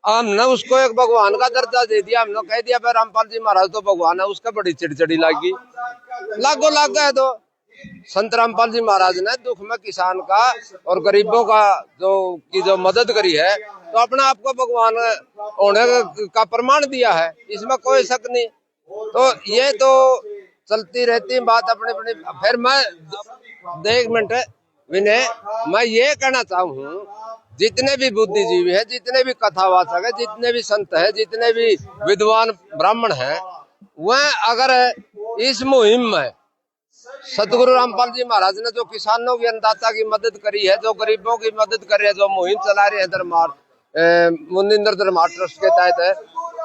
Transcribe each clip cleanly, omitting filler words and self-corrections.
हमने उसको एक भगवान का दर्जा दे दिया, हमने कह दिया भाई रामपाल जी महाराज तो भगवान है, उसका बड़ी चिड़चिड़ी लगी, लागो लाग गए। तो संत रामपाल जी महाराज ने दुख में किसान का और गरीबों का जो मदद करी है, तो अपने आप को भगवान होने का प्रमाण दिया है, इसमें कोई शक नहीं। तो ये तो चलती रहती बात अपनी अपनी। फिर मैं एक मिनट विनय, मैं ये कहना चाहूँ, जितने भी बुद्धिजीवी हैं, जितने भी कथावाचक है, जितने भी संत है, जितने भी विद्वान ब्राह्मण हैं, वह अगर इस मुहिम में सतगुरु रामपाल जी महाराज ने जो किसानों की अन्नदाता की मदद करी है, जो गरीबों की मदद करी है, जो मुहिम चला रही है धर्मार मुनिंदर धर्मार ट्रस्ट के तहत है,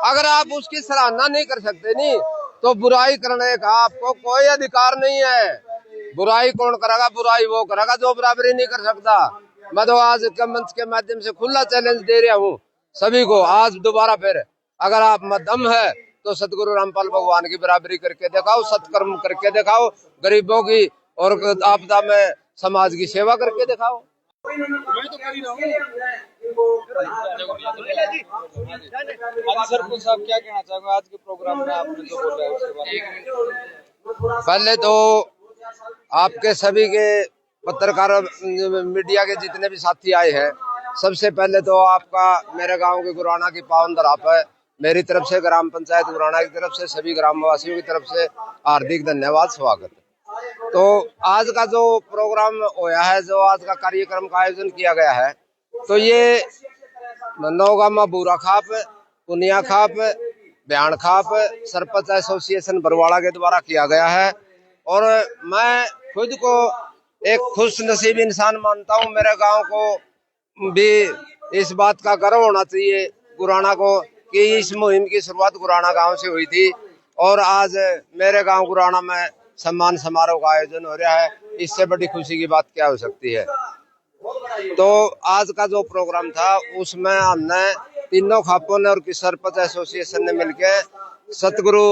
अगर आप उसकी सराहना नहीं कर सकते नहीं, तो बुराई करने का आपको कोई अधिकार नहीं है। बुराई कौन करेगा? बुराई वो करेगा जो बराबरी नहीं कर सकता। मैं तो आज के मंच के माध्यम से खुला चैलेंज दे रहा हूँ सभी को, आज दोबारा फिर अगर आप में दम है तो सतगुरु रामपाल भगवान की बराबरी करके दिखाओ, सत्कर्म करके दिखाओ, गरीबों की और आपदा में समाज की सेवा करके दिखाओ। मैं तो कर ही रहा हूँ। सरपंच साहब क्या कहना चाहोगे आज के प्रोग्राम में आपने जो बोला है उसके बारे में? पहले तो आपके सभी के पत्रकार मीडिया के जितने भी साथी आए हैं, सबसे पहले तो आपका मेरे गांव के गुराना की पावन धरा पर मेरी तरफ से, ग्राम पंचायत गुराना की तरफ से, सभी ग्रामवासियों की तरफ से हार्दिक धन्यवाद, स्वागत। तो आज का जो प्रोग्राम होया है, जो आज का कार्यक्रम का आयोजन किया गया है, तो ये नौगामा बूरा खाप, पुनिया खाप, बयान खाप सरपंच एसोसिएशन बरवाड़ा के द्वारा किया गया है। और मैं खुद को एक खुश नसीब इंसान मानता हूँ। मेरे गांव को भी इस बात का गर्व होना चाहिए गुराना को कि इस मुहिम की शुरुआत गुराना गांव से हुई थी और आज मेरे गांव गुराना में सम्मान समारोह का आयोजन हो रहा है। इससे बड़ी खुशी की बात क्या हो सकती है। तो आज का जो प्रोग्राम था उसमें हमने तीनों खापों ने और सरपंच एसोसिएशन ने मिलकर सतगुरु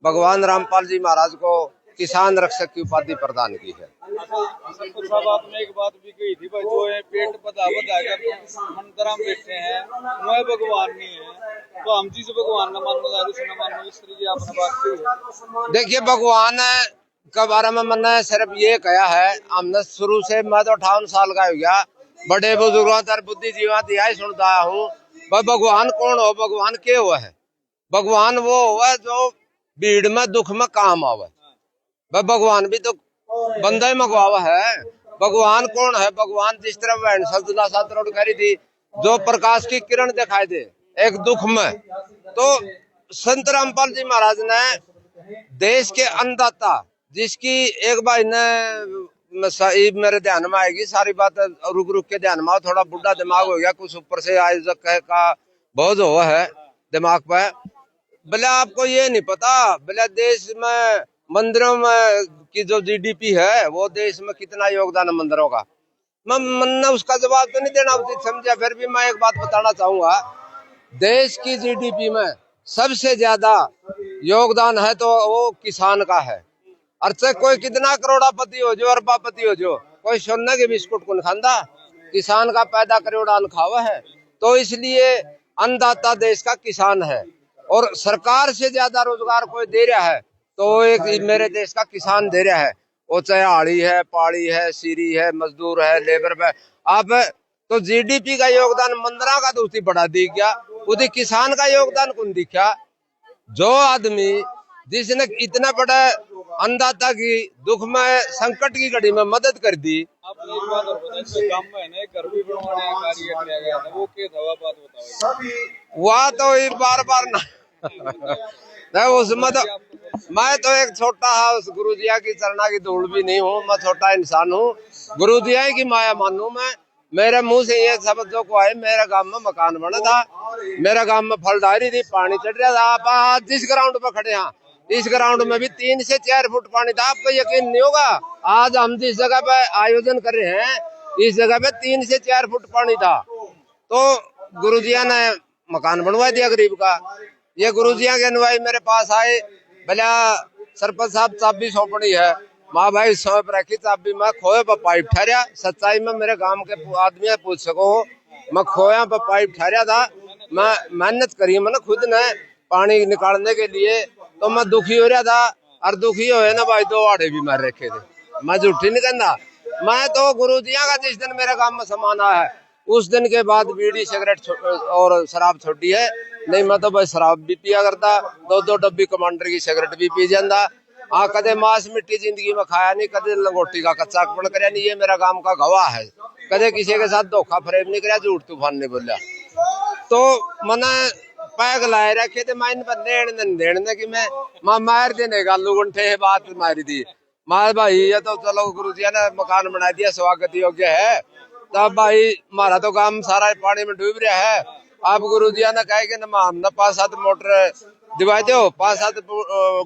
भगवान रामपाल जी महाराज को किसान रक्षक की उपाधि प्रदान की है। सरपंच साहब, आपने एक बात भी कही थी, जो है पेट बता मंदिर में बैठे हैं वह भगवान नहीं है, तो हम जिस भगवान का मानना इस तरीके आपने बात की। देखिए, भगवान के बारे में मैंने सिर्फ ये कहा है, हमने शुरू से, मैं तो 58 साल का हो गया, बड़े बुजुर्गों और बुद्धिजीवा यही सुनता हूँ, भगवान कौन हो, भगवान क्या हुआ है? भगवान वो हुआ जो भीड़ में दुख में काम आवे। भगवान भी तो बंदा ही मंगवावा है। भगवान कौन है? भगवान जिस तरह वह सब्दुल्ला साथ रोड करी थी, जो प्रकाश की किरण दिखाई दे एक दुख में, तो संत रामपाल जी महाराज ने देश के अन्नदाता, जिसकी एक बार मेरे ध्यान में आएगी सारी बात, रुक रुक के ध्यान में, थोड़ा बुढ़ा दिमाग हो गया, कुछ ऊपर से आयोजक का बहुत हुआ है दिमाग पे। भले आपको ये नहीं पता, भले देश में मंदिरों में की जो जीडीपी है वो देश में कितना योगदान है मंदिरों का, मैंने उसका जवाब तो नहीं देना उचित समझा, फिर भी मैं एक बात बताना चाहूंगा, देश की जीडीपी में सबसे ज्यादा योगदान है तो वो किसान का है। अर्थे कोई कितना करोड़ापति हो जो, अरबापति हो जो, कोई सोने के बिस्कुट कौन खांदा? किसान का पैदा करे उड़ान खावा है। तो इसलिए अन्नदाता देश का किसान है और सरकार से ज्यादा रोजगार कोई दे रहा है तो एक मेरे देश का किसान दे रहा है। वो चाहे आड़ी है, पाड़ी है, सीरी है, मजदूर है, लेबर पे आप, तो जीडीपी का योगदान मंदरा का तो उसी बढ़ा दी गया, उसी किसान का योगदान कौन दिखा? जो आदमी जिसने इतना बड़ा अन्नदाता की दुख में, संकट की घड़ी में मदद कर दी। आप एक बात और बताइए, गांव में है घर भी बनवाने का कार्य किया गया था, वो क्या था? बात बताओ। वह तो बार बार ना नहीं, उसमें तो मैं तो एक छोटा गुरुजिया की चरणा की धूल भी नहीं हूँ, मैं छोटा इंसान हूँ, गुरुजिया की माया मानू मैं। मेरे मुंह से ये शब्द जो को आए, मेरे गांव में मकान बना था, मेरे गांव में फलदारी थी, पानी चढ़ रहा था। आप आज जिस ग्राउंड पर खड़े हैं, इस ग्राउंड में भी 3 से 4 फुट पानी था। आपको यकीन नहीं होगा, आज हम जिस जगह पे आयोजन कर रहे हैं, इस जगह पे 3 से 4 फुट पानी था। तो गुरुजिया ने मकान बनवा दिया गरीब का। ये गुरुजिया के अनुयायी मेरे पास आए, भला सरपंच साहब चाबी सौंपनी है, माँ भाई सौंप रखी चाबी, मैं खोए पर पाइप ठहरिया। सच्चाई में मेरे गांव के आदमी पूछ सको, मैं खोया पर पाइप ठहरिया था, मैं मेहनत करी मैंने खुद ने पानी निकालने के लिए, तो मैं दुखी हो रहा था। और दुखी हो ना भाई, 2 आड़े भी मार रखे थे। मैं झूठी नहीं कहना। मैं तो गुरु जिया का जिस दिन मेरे काम में सामान आया है, उस दिन के बाद बीड़ी सिगरेट और शराब छोड़ी है। नहीं मैं तो भाई शराब भी पिया करता, 2-2 डब्बी कमांडर की सिगरेट भी पी जाता। हाँ, कदे मांस मिट्टी जिंदगी में खाया नहीं, कदे लंगोटी का कच्चा कपड़ करया नहीं। ये मेरा काम का गवाह है। कदे किसी के साथ धोखा फरेब नहीं कराया, झूठ तूफान नहीं बोला। तो मैंने पैग लाए रखे थे, मैं इन पर लेने की मैं मार देने का लुगुंठे बात मारी थी। मार भाई ये तो चलो गुरु जी ने मकान बना दिया, स्वागत योग्य है। तब भाई हमारा तो काम सारा पानी में डूब रहा है। आप गुरु जी ने कहे कि हमने 5-7 मोटर दिवा दो, 5-7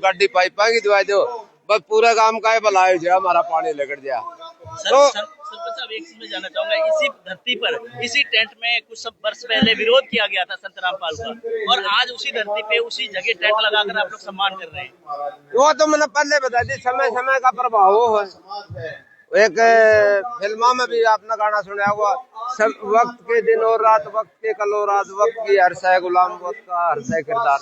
गाड़ी पाइप की दिवा दो, बस पूरा काम का भला जो हमारा पानी लेकर दिया। तो सरपंच साहब एक चीज में जानना चाहूंगा, इसी धरती पर इसी टेंट में कुछ सब वर्ष पहले विरोध किया गया था संत रामपाल का, और आज उसी धरती पे उसी जगह टेंट लगाकर आप लोग सम्मान कर रहे हैं। वो तो मैंने पहले बता दी, समय समय का प्रभाव है। एक फिल्मों में भी आपने गाना सुना हुआ, सब वक्त के दिन और रात, वक्त के कल और रात, वक्त की हर्ष है गुलाम, वक्त का हर्ष है किरदार।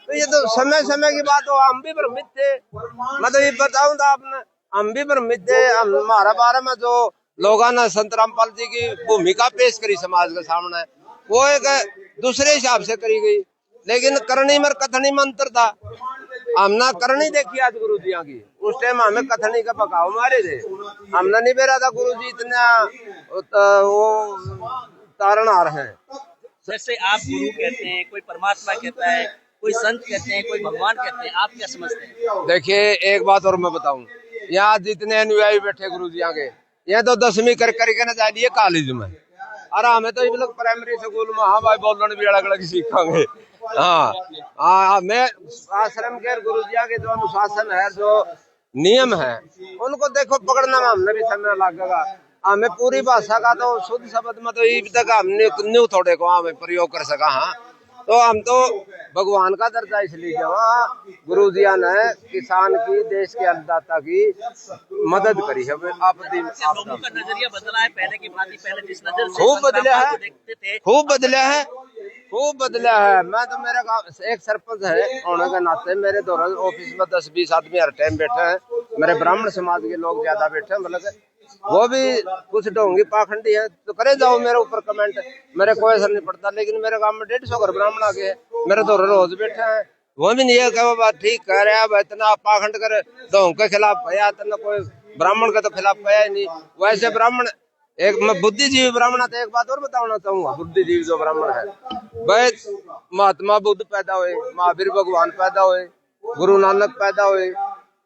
तो ये तो समय समय की बात हो। हम भी भ्रमित थे, मैं तो ये बताऊं था आपने, हम भी भ्रमित थे। हमारा बारे में जो लोगों ने संत रामपाल जी की भूमिका पेश करी समाज के सामने, वो एक दूसरे हिसाब से करी गई। लेकिन करनी में कथनी में अंतर था। हमने करनी देखी आज गुरु जी की, उस टाइम हमें कथनी का पकाव मारे थे। हमने नहीं बेरा था गुरु जी इतना वो तारणहार हैं। जैसे आप गुरु कहते हैं, कोई परमात्मा कहता है, कोई संत कहते हैं, कोई भगवान कहते हैं, आप क्या समझते हैं? देखिए एक बात और मैं बताऊं, यहाँ जितने अनुयायी बैठे गुरु जी के, ये तो 10वीं करके ना जा लिए कॉलेज में, और हमें तो ये लोग प्राइमरी स्कूल में हाँ भाई बोलने भी अलग अलग सीखेंगे। हाँ, मैं आश्रम के गुरु जी के जो अनुशासन है, जो नियम है, उनको देखो पकड़ने में हमने भी समय लगेगा। हमें पूरी भाषा का तो शुद्ध शब्द में तो ये तक हमने न्यू थोड़े को हमें प्रयोग कर सका। हाँ, तो हम तो भगवान का दर्जा इसलिए किया, गुरु जी ने किसान की, देश के अन्नदाता की मदद करी है। लोगों का नजरिया बदला है पहले की भांति, पहले जिस नजर से खूब बदला है, देखते थे, खूब बदला है, खूब बदला है। मैं तो मेरे गाँव एक सरपंच है होने के नाते, मेरे दौरान ऑफिस में 10-20 आदमी हर टाइम बैठे हैं। मेरे ब्राह्मण समाज के लोग ज्यादा बैठे हैं, मतलब वो भी कुछ ढोंगी पाखंडी है तो करे जाओ मेरे ऊपर कमेंट, मेरे कोई असर नहीं पड़ता। लेकिन मेरे गांव में 150 घर ब्राह्मण आ गए, मेरे तो रोज बैठे हैं। वो भी नहीं है कि बात ठीक कह रहे हैं, इतना पाखंड कर ढोंग के खिलाफ भया, इतना कोई ब्राह्मण के तो खिलाफ भया ही नहीं। वैसे ब्राह्मण एक मैं बुद्धिजीवी ब्राह्मण था। एक बात और बताना चाहूंगा, बुद्धिजीवी जो ब्राह्मण है, भाई महात्मा बुद्ध पैदा हुए, महावीर भगवान पैदा हुए, गुरु नानक पैदा हुए,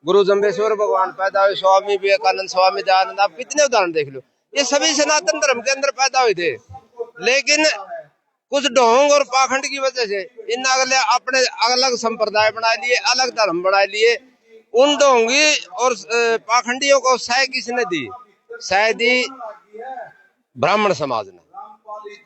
गुरु जम्बेश्वर भगवान पैदा हुए, स्वामी विवेकानंद, स्वामी दयानंद, आप कितने उदाहरण देख लो, ये सभी सनातन धर्म के अंदर पैदा हुए थे। लेकिन कुछ ढोंग और पाखंड की वजह से इन अगले अपने अलग संप्रदाय बना लिए, अलग धर्म बना लिए। उन ढोंगी और पाखंडियों को सह किसने दी? सह दी ब्राह्मण समाज ने।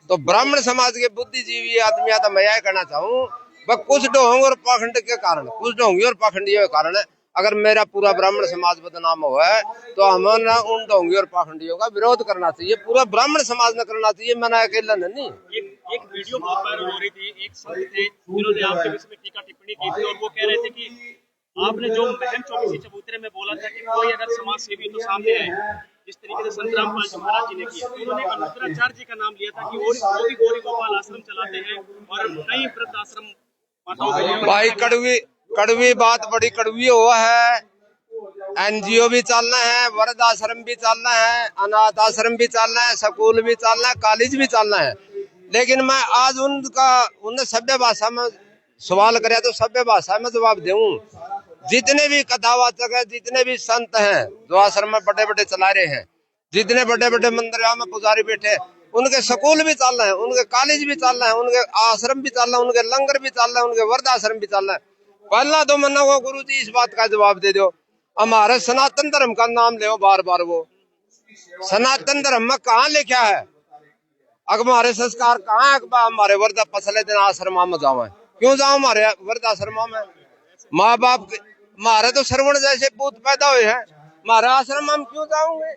तो ब्राह्मण समाज के बुद्धिजीवी आदमी तो मैं यह कहना चाहूँ, वह कुछ ढोंग और पाखंड के कारण, कुछ ढोंगी और पाखंडियों के कारण अगर मेरा पूरा ब्राह्मण समाज बदनाम हुआ है, तो हमें ना उन ढोंगी और पाखंडियों का विरोध करना चाहिए, पूरा ब्राह्मण समाज ने करना चाहिए। मैंने अकेला नहीं। एक वीडियो बहुत वायरल हो रही थी, एक संत थे जिन्होंने आपके विषय में टीका टिप्पणी की थी, और वो कह रहे थे कि आपने जो महम चौकीसी चबूतरे में बोला था कि कोई अगर समाज सेवी तो सामने आए, जिस तरीके से संत रामपाल जी महाराज जी ने किया, तो उन्होंने अनुग्रहाचार्य जी का नाम लिया था कि वो भी गौरी गोपाल आश्रम चलाते हैं और कई वृद्ध आश्रम माताओं के लिए। भाई कड़वी बात बड़ी कड़वी हुआ है। एनजीओ भी चलना है, वृद्ध आश्रम भी चलना है, अनाथ आश्रम भी चलना है, स्कूल भी चलना है, कॉलेज भी चलना है। लेकिन मैं आज उन्हें सभ्य भाषा में सवाल करे तो सभ्य भाषा में जवाब दूं। जितने भी कथावाचक है, जितने भी संत हैं जो आश्रम में बड़े बड़े चला रहे हैं, जितने बड़े बड़े मंदिरों में पुजारी बैठे हैं, उनके स्कूल भी चलना है, उनके कॉलेज भी चलना है, उनके आश्रम भी चलना है, उनके लंगर भी चलना है, उनके वृद्ध आश्रम भी चलना है। पहला तो मना वो गुरु जी इस बात का जवाब दे दो, हमारे सनातन धर्म का नाम ले बार बार। वो सनातन धर्म में कहाँ लिखा है? अगर हमारे संस्कार कहाँ है? हमारे वृद्ध पसले दिन आश्रमा में जाओ, क्यों जाओ हमारे वृद्ध आश्रमा में? माँ बाप हमारे तो श्रवण जैसे पूत पैदा हुए हैं, हमारा आश्रम हम क्यों जाओगे?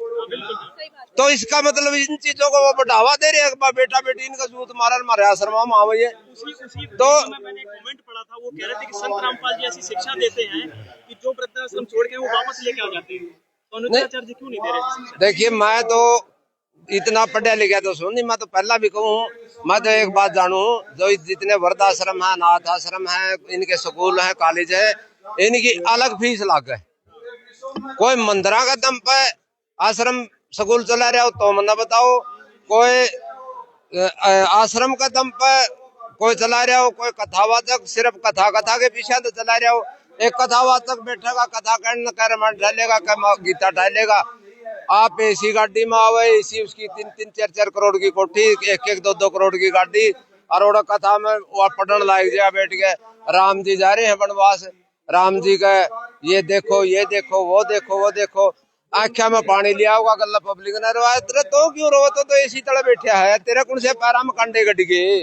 तो इसका मतलब इन चीजों को वो बढ़ावा दे रहे हैं। बेटा बेटी इनका जूत मारा हमारे आश्रम में आवे। उसी तो मैंने एक कमेंट पढ़ा था, वो कह रहे थे कि संत रामपाल जी ऐसी शिक्षा देते हैं कि जो वृद्धाश्रम छोड़ के वो वापस लेके आ जाते हैं, तो अनुचार्य जी क्यों नहीं दे रहे? देखिए, मैं तो इतना पढ़ा लिखा तो सुनी, मैं तो पहला भी कहूँ, मैं तो एक बात जानू, जो जितने वृद्धाश्रम है, अनाथ आश्रम है, इनके स्कूल है, कॉलेज है, इनकी अलग फीस लाग है। कोई मंदिरा का दम पे आश्रम स्कूल चला रहा हो तो मना बताओ, कोई आश्रम का दम पे कोई चला रहा हो, कोई कथावाचक सिर्फ कथा के पीछे तो चला रहा हो। एक कथावाचक बैठेगा, कथा करने का रामायण ढालेगा, गीता ढालेगा। आप ऐसी गाड़ी में आवे, ऐसी उसकी 3-4 करोड़ की कोठी, 1-2 करोड़ की गाड़ी, और कथा में वो पढ़ने लायक जगह बैठ गए। राम जी जा रहे हैं वनवास, राम जी का ये देखो, ये देखो, वो देखो, वो देखो, आख्या में पानी लिया होगा, गल्ला पब्लिक ने रोया। तेरे तो क्यों रो? तो इसी तरह बैठा है, तेरे कौन से पैरा में कंडे गड़ गए?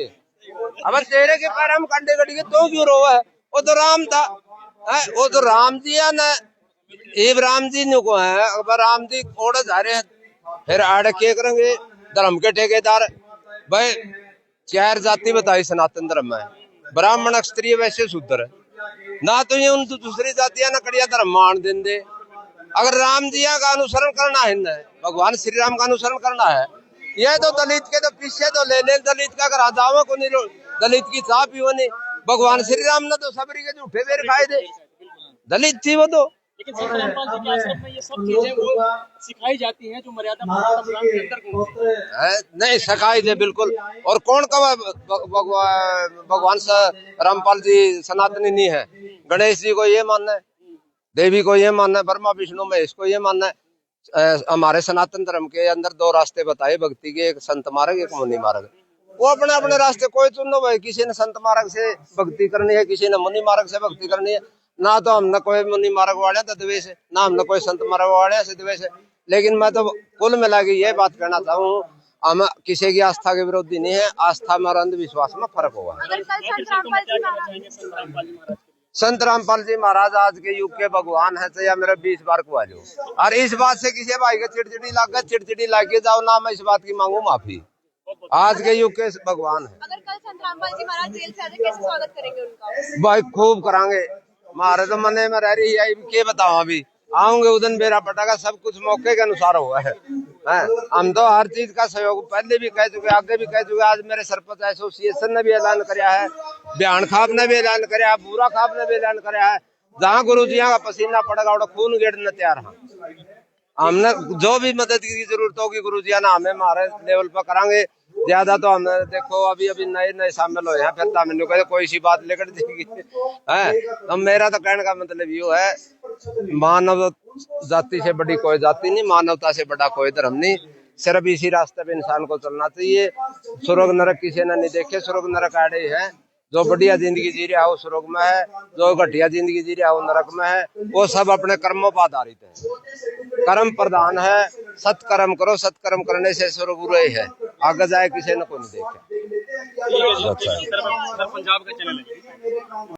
अब तेरे के पैरा में कंडे गड़ गए तो क्यों रो है? वो तो राम था, वो तो राम जी है ना, इब राम जी को है। अब राम जी ओढ़ जा रहे हैं, फिर आड़ के करेंगे धर्म के ठेकेदार। भाई 4 जाति बताई सनातन धर्म में, ब्राह्मण, क्षत्रिय, वैश्य, शूद्र ना, तो ये उन दूसरी जातियां ना कड़िया धर्म मान देंगे। अगर राम जी का अनुसरण करना है ना, भगवान श्री राम का अनुसरण करना है, ये तो दलित के तो पीछे तो ले ले, दलित का अगर राजाओं को नहीं, दलित की चाह पियो नहीं। भगवान श्री राम ने तो सबरी के झूठे बेर खाए थे, दलित थी वो तो। लेकिन संत रामपाल जी के आश्रम में ये सब चीजें वो सिखाई जाती हैं जो मर्यादा पुरुषोत्तम राम के अंदर नहीं सिखाई थे बिल्कुल। और कौन कहा भगवान रामपाल जी सनातनी नहीं है? गणेश जी को ये मानना है, देवी को ये मानना है, ब्रह्मा विष्णु महेश को ये मानना है। हमारे सनातन धर्म के अंदर 2 रास्ते बताए भक्ति के, एक संत मार्ग, एक मुनि मार्ग। वो अपने अपने रास्ते कोई चुनो भाई। किसी ने संत मार्ग से भक्ति करनी है, किसी ने मुनि मार्ग से भक्ति करनी है। ना तो हमने कोई मुनि मार्ग वाले तो द्वेष है, ना हमने कोई संत मार्ग वाले से द्वेष है। लेकिन मैं तो कुल मिला के ये बात कहना चाहूँ, हम किसी की आस्था के विरोधी नहीं है। आस्था में और अंधविश्वास में फर्क होगा। संत रामपाल जी महाराज आज के युग के भगवान है, चाहे मेरा 20 बार को आ जाओ। और इस बात से किसी भाई के चिड़चिड़ी लाग जाओ ना, मैं इस बात की मांगू माफी। आज के युग के भगवान है। अगर कल संत रामपाल जी महाराज जेल से आ जाए, कैसे स्वागत करेंगे उनका? भाई खूब करांगे, हमारे तो मने में रह रही है, क्या बताऊं। अभी आऊंगे उदन बेरा पटाखा, सब कुछ मौके के अनुसार हुआ है। हम तो हर चीज का सहयोग पहले भी कह चुके, आगे भी कह चुके। आज मेरे सरपंच एसोसिएशन ने भी ऐलान कराया है, बयान खाब ने भी ऐलान कराया है, बूरा खाब ने भी ऐलान कराया है। जहाँ गुरु जी का पसीना पड़ेगा और खून गेड़ने तैयार है। हमने जो भी मदद की जरूरत होगी गुरु जी ना हमें हमारे लेवल पर करांगे। ज्यादा तो हमने देखो अभी नए शामिल हुए हैं, फिर मैंने कहा कोई सी बात लेकर देगी है। तो मेरा तो कहने का मतलब ये है, मानव जाति से बड़ी कोई जाति नहीं, मानवता से बड़ा कोई धर्म नहीं। सिर्फ इसी रास्ते पे इंसान को चलना चाहिए। स्वर्ग नरक किसी ने नहीं देखे, स्वर्ग नरक आड़े है। जो बढ़िया जिंदगी जी रहा है वो स्वर्ग में है, जो घटिया जिंदगी जी रहा है वो नरक में है। वो सब अपने कर्मों पर आधारित है, कर्म प्रधान है। सत्कर्म करो, सत्कर्म करने से स्वर्ग बुरे है, आगे जाए किसी ने कोई नहीं देखे। पंजाब का चैनल है।